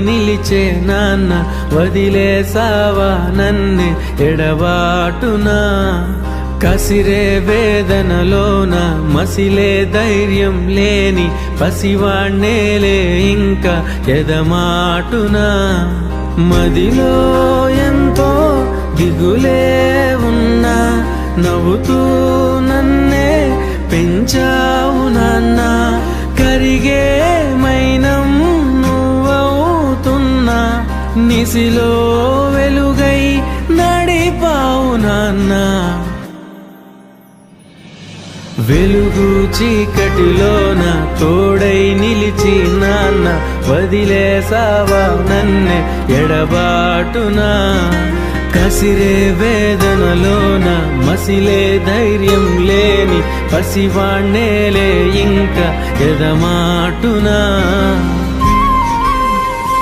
నిలిచే నాన్న వదిలేసావా నన్నే ఎడబాటునా కసిరే వేదనలోన మసిలే ధైర్యం లేని పసివాణ్ణేలే ఇంకా ఎదమాటునా మదిలో ఎంతో దిగులే ఉన్నా నవ్వుతూ నన్నే పెంచావు నాన్న కరిగే మైనం నిసిలో వెలుగై నడిపావు నాన్న వెలుగు చీకటిలోన తోడై నిలిచి నాన్న వదిలేసావా నన్నే ఎడబాటునా కసిరే వేదనలోన మసిలే ధైర్యం లేని పసివాణ్ణేలే ఇంకా ఎదమాటునా